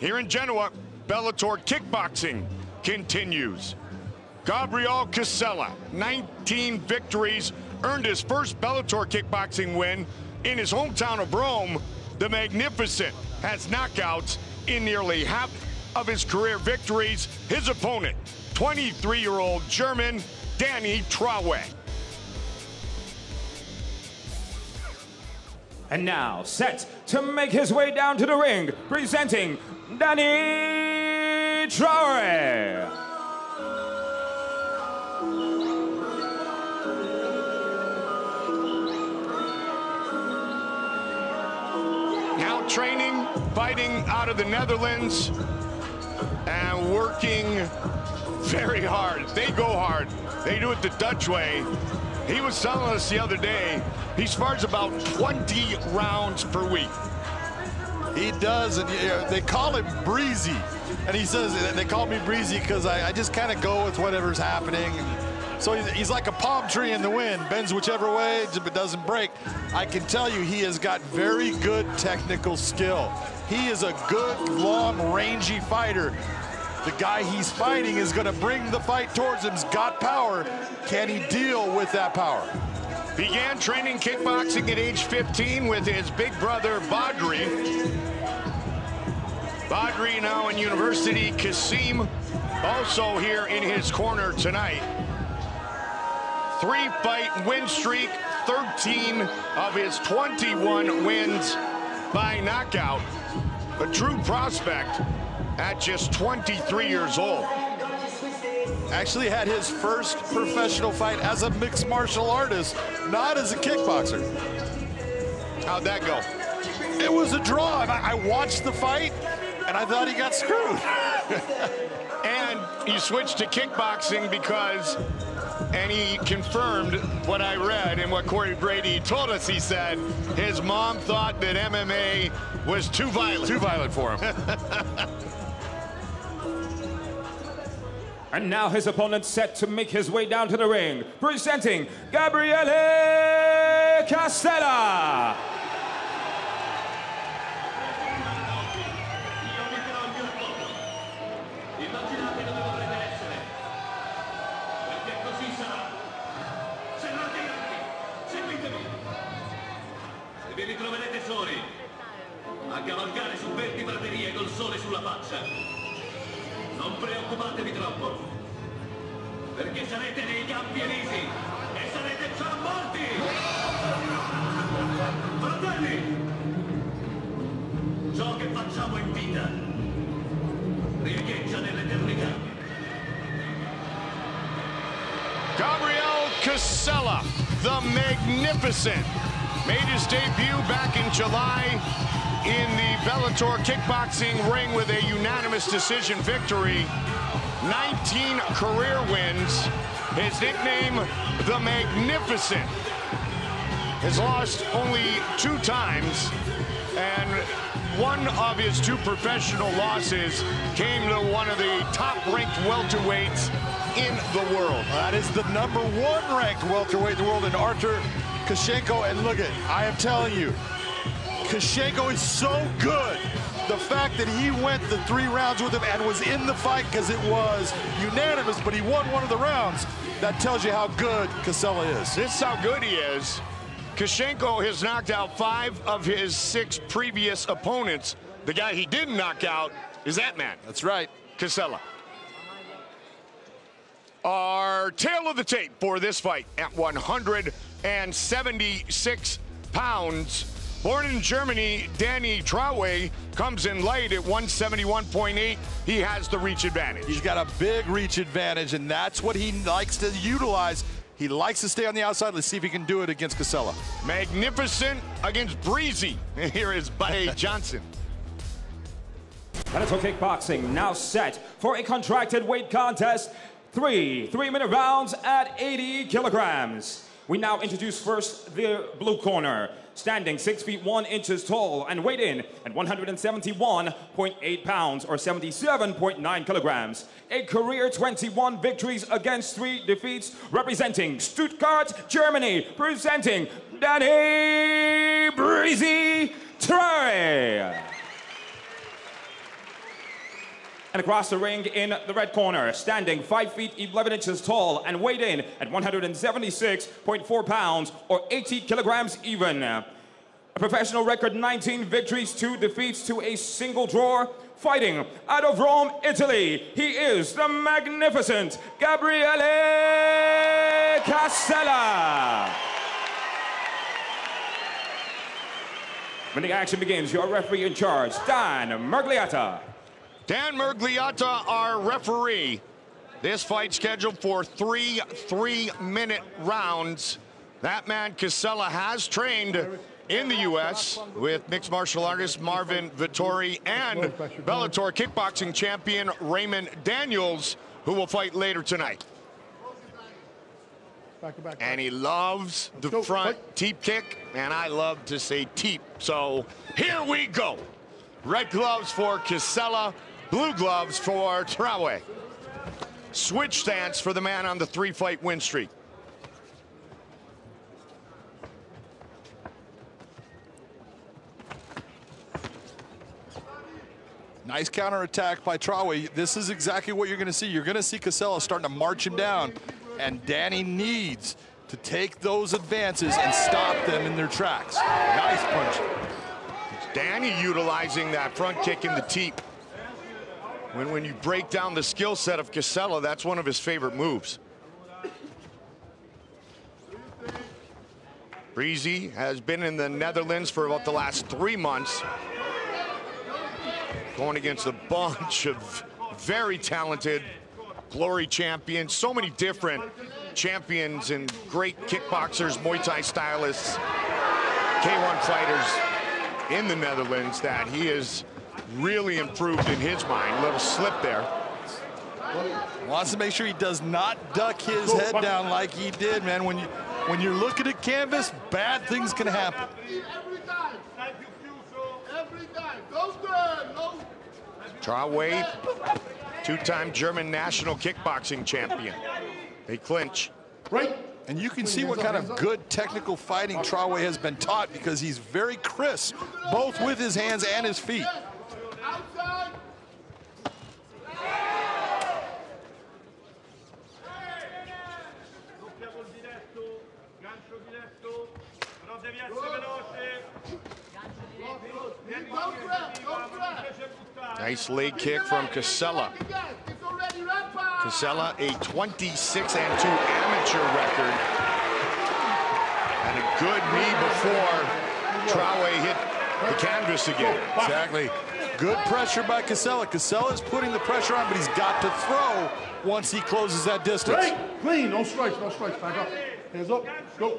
Here in Genoa, Bellator KickBoxing continues. Gabriele Casella, 19 victories, earned his first Bellator KickBoxing win in his hometown of Rome. The Magnificent has knockouts in nearly half of his career victories. His opponent, 23-year-old German Dani Traore. And now, set to make his way down to the ring, presenting Dani Traore. Now training, fighting out of the Netherlands, and working very hard. They go hard. They do it the Dutch way. He was telling us the other day, he spars about 20 rounds per week. He does, and they call him Breezy. And he says, they call me Breezy because I just kind of go with whatever's happening. So he's like a palm tree in the wind, bends whichever way, but doesn't break. I can tell you he has got very good technical skill. He is a good, long, rangy fighter. The guy he's fighting is going to bring the fight towards him. He's got power. Can he deal with that power? Began training kickboxing at age 15 with his big brother, Badri. Badri now in university. Kasim also here in his corner tonight. 3-fight win streak, 13 of his 21 wins by knockout. A true prospect at just 23 years old. Actually had his first professional fight as a mixed martial artist, not as a kickboxer. How'd that go? It was a draw. I watched the fight, and I thought he got screwed. And he switched to kickboxing because, and he confirmed what I read and what Corey Brady told us. He said his mom thought that MMA was too violent. Too violent for him. And now his opponent set to make his way down to the ring, presenting Gabriele Casella. Vi ritroverete soli a cavalcare su verdi praterie col sole sulla faccia. Non preoccupatevi troppo, perché sarete nei campi elisi e sarete già morti! Fratelli, ciò che facciamo in vita riecheggia nell'eternità. Gabriele Casella, the Magnificent, made his debut back in July in the Bellator kickboxing ring with a unanimous decision victory. 19 career wins. His nickname, the Magnificent. Has lost only 2 times, and one of his 2 professional losses came to one of the top-ranked welterweights in the world. That is the #1 ranked welterweight in the world in Artur Kashenko, and look at, I am telling you, Kashenko is so good. The fact that he went the 3 rounds with him and was in the fight because it was unanimous, but he won one of the rounds, that tells you how good Casella is. This is how good he is. Kashenko has knocked out 5 of his 6 previous opponents. The guy he didn't knock out is that man. That's right. Casella. Our tail of the tape for this fight at 176 pounds. Born in Germany, Dani Traore comes in light at 171.8. He has the reach advantage. He's got a big reach advantage, and that's what he likes to utilize. He likes to stay on the outside. Let's see if he can do it against Casella. Magnificent against Breezy. Here is Buddy Johnson. Bellator KickBoxing now set for a contracted weight contest. 3 3-minute rounds at 80 kilograms. We now introduce first the blue corner. Standing 6 feet 1 inches tall and weighed in at 171.8 pounds or 77.9 kilograms. A career 21 victories against 3 defeats, representing Stuttgart, Germany, presenting Dani Breezy Traore. And across the ring in the red corner, standing 5 feet 11 inches tall and weighed in at 176.4 pounds or 80 kilograms even. A professional record, 19 victories, 2 defeats to a single draw. Fighting out of Rome, Italy, he is the magnificent Gabriele Casella. When the action begins, your referee in charge, Dan Mergliata. Dan Mergliata, our referee. This fight scheduled for 3 3-minute rounds. That man, Casella, has trained in the U.S. with mixed martial artist Marvin Vittori and Bellator kickboxing champion Raymond Daniels, who will fight later tonight. And he loves the front teep kick, and I love to say teep. So here we go. Red gloves for Casella, blue gloves for Traore. Switch stance for the man on the 3-fight win streak. Nice counterattack by Traore. This is exactly what you're going to see. You're going to see Casella starting to march him down, and Danny needs to take those advances and stop them in their tracks. Nice punch. It's Danny utilizing that front kick in the teep. When you break down the skill set of Casella, that's one of his favorite moves. Breezy has been in the Netherlands for about the last 3 months, going against a bunch of very talented Glory champions, so many different champions and great kickboxers, Muay Thai stylists, K-1 fighters in the Netherlands that he has really improved in his mind. A little slip there. Wants to make sure he does not duck his head down like he did, man. When you're looking at canvas, bad things can happen. Traore, 2-time German national kickboxing champion. They clinch. Right. And you can see what kind of good technical fighting Traore has been taught, because he's very crisp, both with his hands and his feet. Nice leg kick from Casella. Casella, a 26-2 amateur record. And a good knee before Traore hit the canvas again. Exactly. Good pressure by Casella. Casella's putting the pressure on, but he's got to throw once he closes that distance. Right. Clean, no strikes, back up. Hands up, go.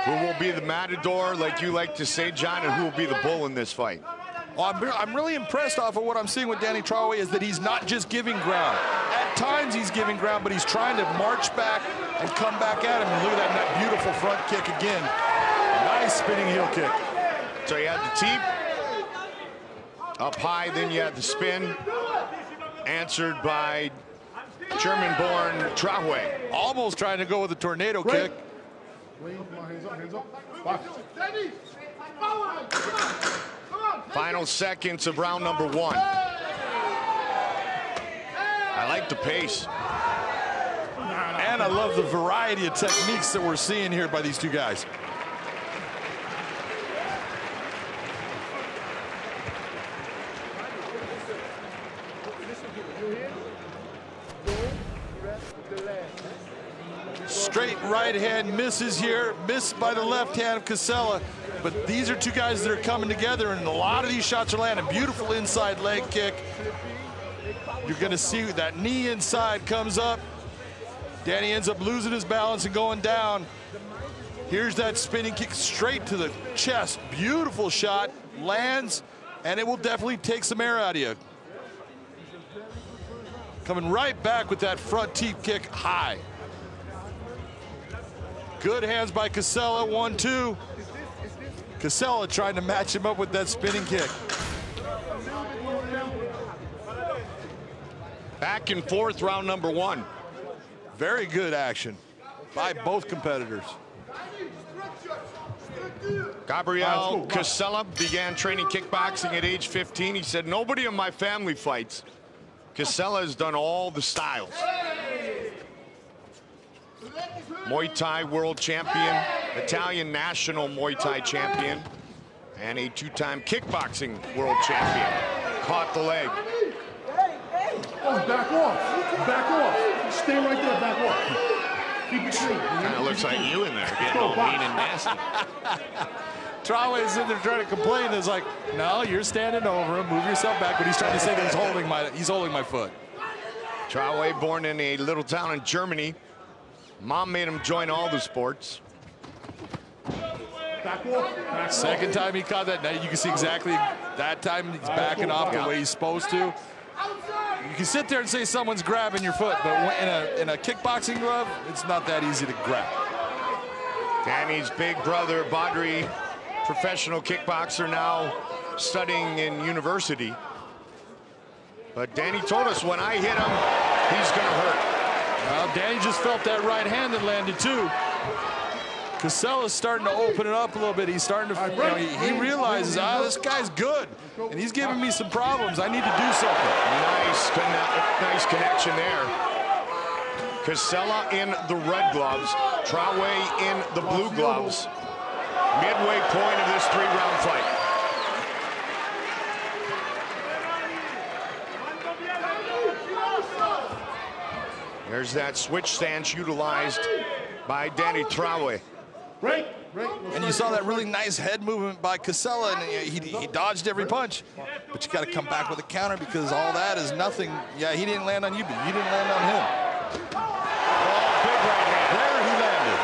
Who will be the matador, like you like to say, John, and who will be the bull in this fight? Well, I'm really impressed off of what I'm seeing with Dani Traore is that he's not just giving ground. At times he's giving ground, but he's trying to march back and come back at him. And look at that beautiful front kick again. Nice spinning heel kick. So you had the teep up high, then you had the spin, answered by German-born Traore. Almost trying to go with a tornado kick. Final seconds of round number 1. I like the pace. And I love the variety of techniques that we're seeing here by these two guys. Straight right hand misses here, missed by the left hand of Casella. But these are two guys that are coming together, and a lot of these shots are landing. Beautiful inside leg kick. You're gonna see that knee inside comes up. Danny ends up losing his balance and going down. Here's that spinning kick straight to the chest. Beautiful shot, lands, and it will definitely take some air out of you. Coming right back with that front teep kick high. Good hands by Casella, 1-2. Casella trying to match him up with that spinning kick. Back and forth, round number 1. Very good action by both competitors. Gabriele Casella began training kickboxing at age 15. He said, nobody in my family fights. Casella has done all the styles. Muay Thai world champion, Italian national Muay Thai champion, and a two-time kickboxing world champion. Caught the leg. Oh, back off. Back off. Stay right there, back off. Keep it clean. Kind of looks like you in there, getting all mean and nasty. Traore's in there trying to complain. It's like, no, you're standing over him. Move yourself back. But he's trying to say that he's holding my foot. Traore, born in a little town in Germany. Mom made him join all the sports. Back off. Back Second time he caught that. Now you can see exactly that time he's backing off the way he's supposed to. You can sit there and say someone's grabbing your foot, but in a kickboxing glove, it's not that easy to grab. Danny's big brother, Badri, professional kickboxer now, studying in university. But Danny told us, when I hit him, he's gonna hurt. Well, Danny just felt that right hand that landed too. Casella's starting to open it up a little bit. He's starting to, he realizes, this guy's good, and he's giving me some problems. I need to do something. Nice connection there. Casella in the red gloves, Traore in the blue gloves. Midway point of this three-round fight. There's that switch stance utilized by Dani Traore. And you saw that really nice head movement by Casella, and he dodged every punch. But you got to come back with a counter, because all that is nothing. Yeah, he didn't land on you, but you didn't land on him. Oh, big right hand. There he landed.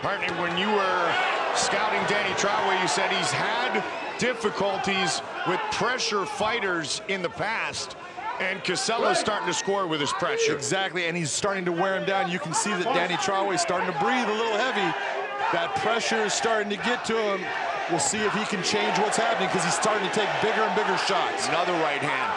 Partner, when you were scouting Dani Traore, you said he's had difficulties with pressure fighters in the past, and Casella's starting to score with his pressure. Exactly, and he's starting to wear him down. You can see that Dani Traore is starting to breathe a little heavy. That pressure is starting to get to him. We'll see if he can change what's happening, because he's starting to take bigger and bigger shots. Another right hand.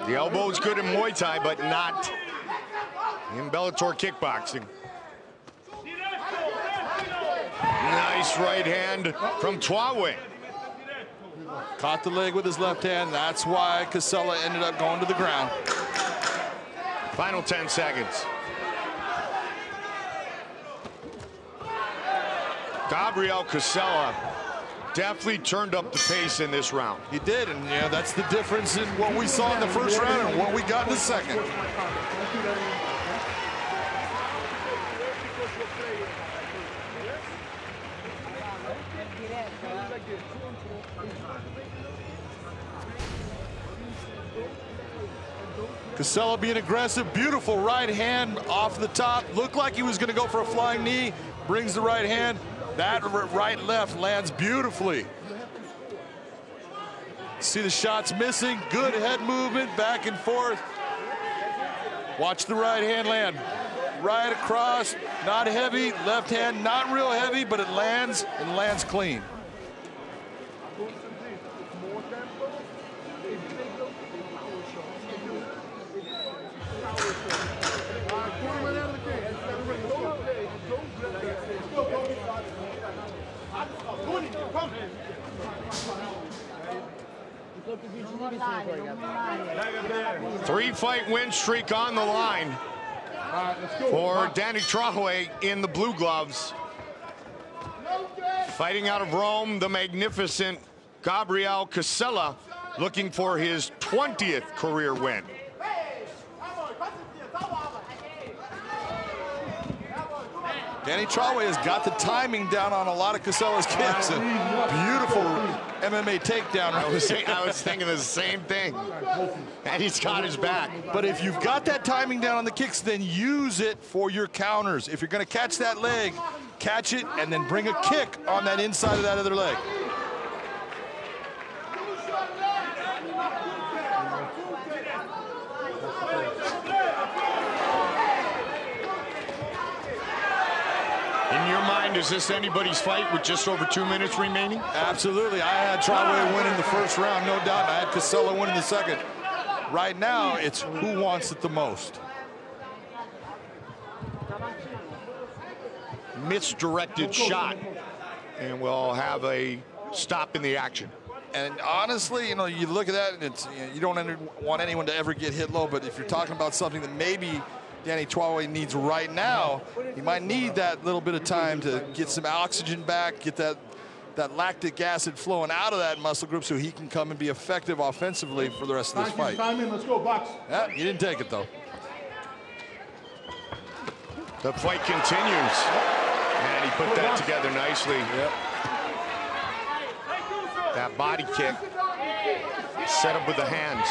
The elbow's good in Muay Thai, but not in Bellator kickboxing. Nice right hand from Traore. Caught the leg with his left hand. That's why Casella ended up going to the ground. Final 10 seconds. Gabriele Casella definitely turned up the pace in this round. He did, and yeah, that's the difference in what we saw in the first round and what we got in the second. Casella being aggressive, beautiful right hand off the top. Looked like he was going to go for a flying knee. Brings the right hand. That right left lands beautifully. See the shots missing. Good head movement back and forth. Watch the right hand land. Right across, not heavy. Left hand, not real heavy, but it lands and lands clean. Three-fight win streak on the line for Dani Traore in the blue gloves. Fighting out of Rome, the magnificent Gabriele Casella, looking for his 20th career win. Dani Traore has got the timing down on a lot of Casella's kicks. And beautiful MMA takedown. I was thinking the same thing. And he's got his back. But if you've got that timing down on the kicks, then use it for your counters. If you're going to catch that leg, catch it and then bring a kick on that inside of that other leg. In your mind, is this anybody's fight with just over 2 minutes remaining? Absolutely. I had Traore winning the first round, no doubt. I had Casella winning the second. Right now, it's who wants it the most. Misdirected shot, and we'll have a stop in the action. And honestly, you know, you look at that, and it's, you know, you don't want anyone to ever get hit low, but if you're talking about something that maybe Dani Traore needs right now, he might need that little bit of time to get some oxygen back, get that lactic acid flowing out of that muscle group so he can come and be effective offensively for the rest of this fight. Time in, let's go, box. Yeah, he didn't take it, though. The fight continues. And he put that together nicely. Yep. That body kick set up with the hands.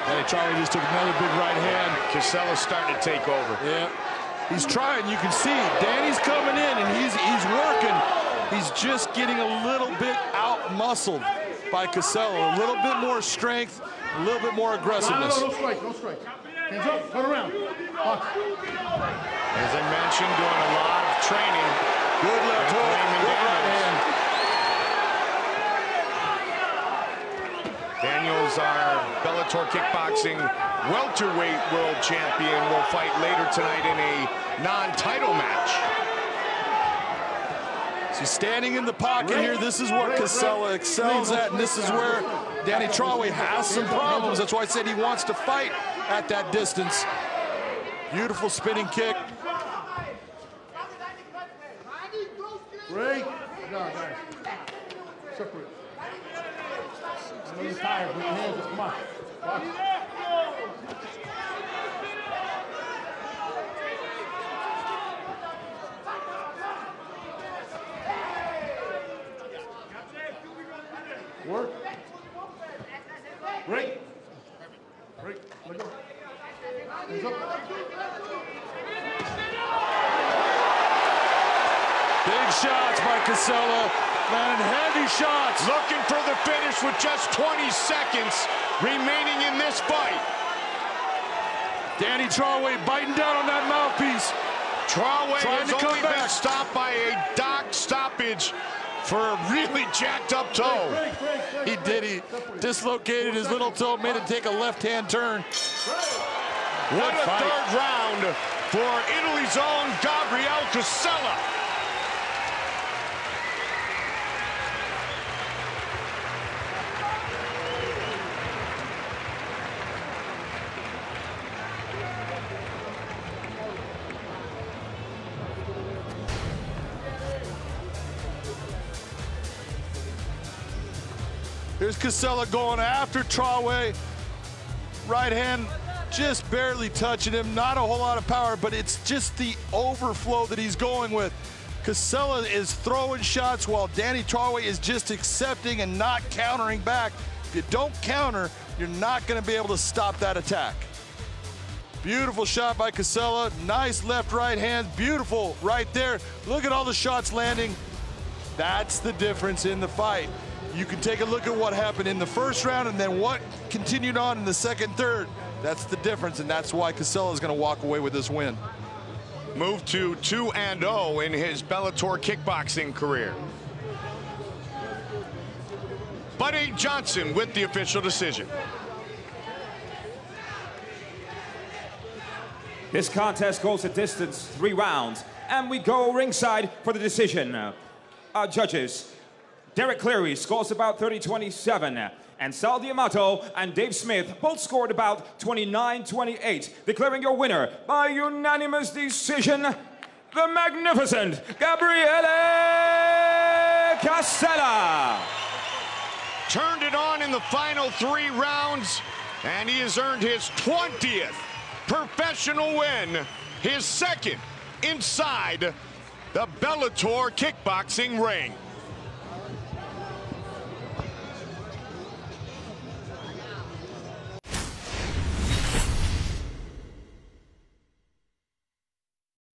Dani Traore just took another big right hand. Casella's starting to take over. Yeah. He's trying. You can see Danny's coming in and he's working. He's just getting a little bit out-muscled by Casella. A little bit more strength, a little bit more aggressiveness. No strike, no strike. Hands up, turn around. Box. As I mentioned, doing a lot of training. Good left hook, good right hand. Daniels, our Bellator kickboxing welterweight world champion, will fight later tonight in a non-title match. So standing in the pocket here, this is what Casella excels at, and this is where Dani Traore has some problems. That's why I said he wants to fight at that distance. Beautiful spinning kick. Break. No, guys. Separate. I know you're tired, but your hands just come on. Box. Work. Break. Break. Let go. Hands up. Big shots by Casella, landing heavy shots. Looking for the finish with just 20 seconds remaining in this fight. Dani Traore biting down on that mouthpiece. Traore has only been back. stopped by a dock stoppage for a really jacked up toe. He did. He dislocated his little toe, made it take a left-hand turn. What a third round for Italy's own Gabriele Casella. Here's Casella going after Traore. Right hand just barely touching him. Not a whole lot of power, but it's just the overflow that he's going with. Casella is throwing shots while Dani Traore is just accepting and not countering back. If you don't counter, you're not going to be able to stop that attack. Beautiful shot by Casella. Nice left-right hand. Beautiful right there. Look at all the shots landing. That's the difference in the fight. You can take a look at what happened in the first round and then what continued on in the second, third. That's the difference, and that's why Casella is going to walk away with this win. Move to 2-0 in his Bellator kickboxing career. Buddy Johnson with the official decision. This contest goes a distance, 3 rounds, and we go ringside for the decision. Our judges, Derek Cleary scores about 30-27, and Sal D'Amato and Dave Smith both scored about 29-28, declaring your winner by unanimous decision, the magnificent Gabriele Casella. Turned it on in the final 3 rounds, and he has earned his 20th professional win, his second inside the Bellator kickboxing ring.